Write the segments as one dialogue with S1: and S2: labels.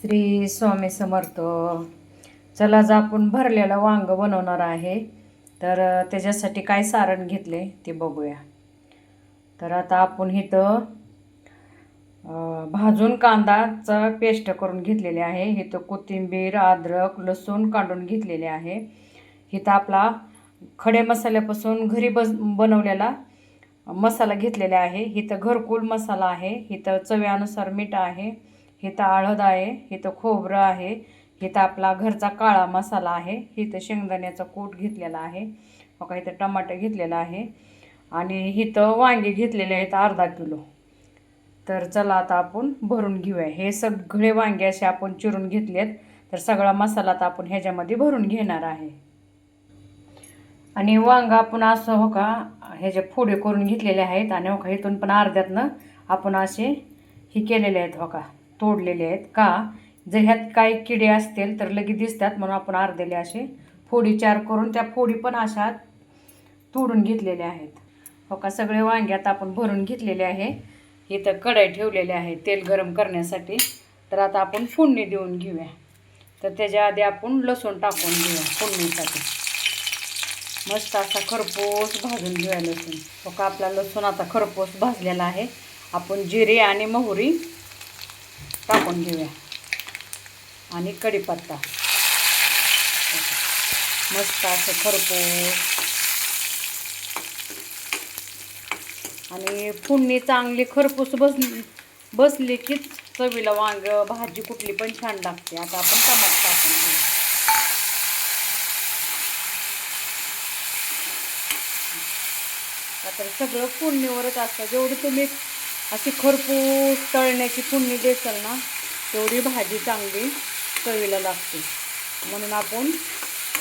S1: श्री स्वामी समर्थ. चला आज आपण भरलेलं वांग बनवणार आहे. तर त्याच्यासाठी काय सारण घेतले ते बघूया. तर आता आपण इथं भाजून कांदाचा पेस्ट करून घेतलेले आहे. इथं कोथिंबीर, अद्रक, लसूण काढून घेतलेले आहे. इथं आपला खडे मसाल्यापासून घरी बनवलेला मसाला घेतलेला आहे. इथं घरकुल मसाला आहे. इथं चवीनुसार मीठ आहे. इथं हळद आहे. इथं खोबरं आहे. इथं आपला घरचा काळा मसाला आहे. इथं शेंगदाण्याचा कूट घेतलेला आहे. बघा इथं टमाटर घेतलेला आहे आणि इथं वांगे घेतलेले आहेत अर्धा किलो. तर चला आता आपण भरून घेऊया. हे सगळे वांगे असे आपण चिरून घेतलेत. तर सगळा मसाला आता आपण ह्याच्यामध्ये भरून घेणार आहे. आणि वांग आपण असं हो का ह्याचे फोडे करून घेतलेले आहेत. आणि हो का इथून पण अर्ध्यातनं आपण असे हे केलेले आहेत हो का तोडलेले आहेत. का जर ह्यात काही किडे असतील तर लगेच दिसतात म्हणून आपण अर्धेले असे फोडी चार करून त्या फोडी पण अशा तोडून घेतलेल्या आहेत. हो का सगळे वांग्यात आपण भरून घेतलेले आहे. इथं कढई ठेवलेले आहे तेल गरम करण्यासाठी. तर आता आपण फोडणी देऊन घेऊया. तर त्याच्या आधी आपण लसूण टाकून घेऊया फोडणीसाठी. मस्त असा खरपूस भाजून घेऊया लसूण. हो का आपला लसूण आता खरपूस भाजलेला आहे. आपण जिरे आणि मोहरी टाकून घेऊया आणि कढीपत्ता. मस्त असं खरपूस. आणि फोडणी चांगली खरपूस बसली की चवीला वांग भाजी कुठली पण छान लागते. आता आपण टमाटर टाकून घेऊया. आता सगळं फोडणीवरच असतं. जेवढी तुम्ही अशी खरपूस तळण्याची फोडणी देसाल ना तेवढी भाजी चांगली चवीला लागते. म्हणून आपण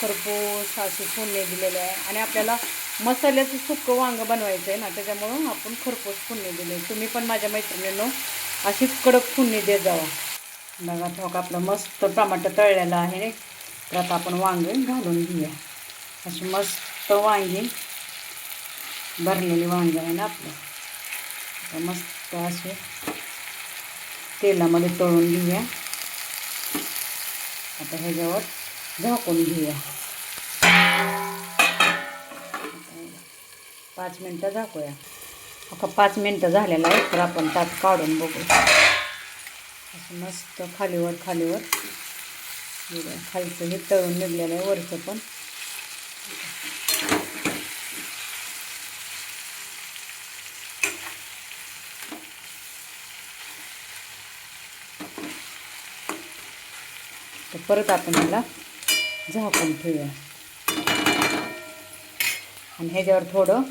S1: खरपूस अशी फोडणी दिलेली आहे. आणि आपल्याला मसाल्याचं सुक्कं वांग बनवायचं आहे ना त्याच्यामुळं आपण खरपूस फोडणी दिली. तुम्ही पण माझ्या मैत्रिणींनो अशीच कडक फोडणी देत जावा. बघा ठोक आपलं मस्त टमाटर तळलेलं आहे. तर आता आपण वांगे घालून घेऊया. अशी मस्त वांगी भरलेली वांगे आहे ना आपलं. मस्त असे तेलामध्ये तळून घेऊया. आता ह्याच्यावर झाकून घेऊया. 5 मिनटं झाकूया. आता 5 मिनटं झालेलं आहे. तर आपण त्यात काढून बघू. असं मस्त खालीवर खालचं हे तळून निघलेलं आहे वरचं पण. तर परत आपण ह्याला झाकून ठेवूया. आणि ह्याच्यावर थोडं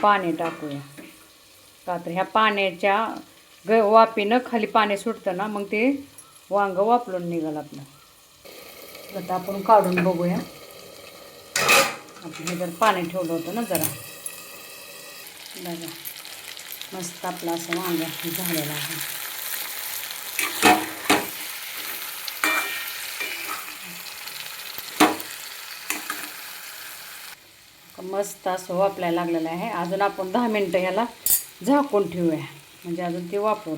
S1: पाणी टाकूया. का तर ह्या पाण्याच्या वाफेनं खाली पाणी सुटतं ना मग ते वांग वाफलून निघाल आपलं. आता आपण काढून बघूया. आपण ह्याच्यावर पाणी ठेवलं होतं ना जरा. बघा मस्त आपलं असं वांग झालेलं आहे. मस्त असं वाफलायला लागलेलं आहे. अजून आपण 10 मिनटं ह्याला झाकून ठेवूया. म्हणजे अजून ते वाफून.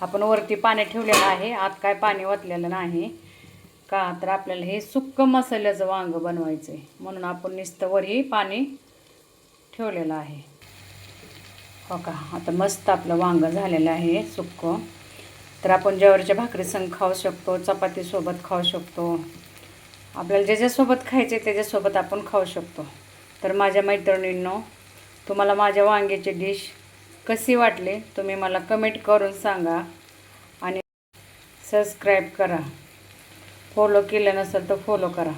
S1: आपण वरती पाणी ठेवलेलं आहे. आत काय पाणी ओतलेलं नाही. का तर आपल्याला हे सुक्कं मसाल्याचं वांग बनवायचं आहे म्हणून आपण नुसतं वरही पाणी ठेवलेलं आहे. हो का आता मस्त आपलं वांग झालेलं आहे सुक्कं. तर आपण ज्वारीच्या भाकरीसंग खाऊ शकतो, चपातीसोबत खाऊ शकतो. आपल्याला ज्याच्यासोबत खायचं आहे त्याच्यासोबत आपण खाऊ शकतो. तर माझ्या मैत्रिणींनो तुम्हाला माझ्या वांग्याची डिश कशी वाटली तुम्ही मला कमेंट करून सांगा. आणि सबस्क्राईब करा. फॉलो केलं नसेल तर फॉलो करा.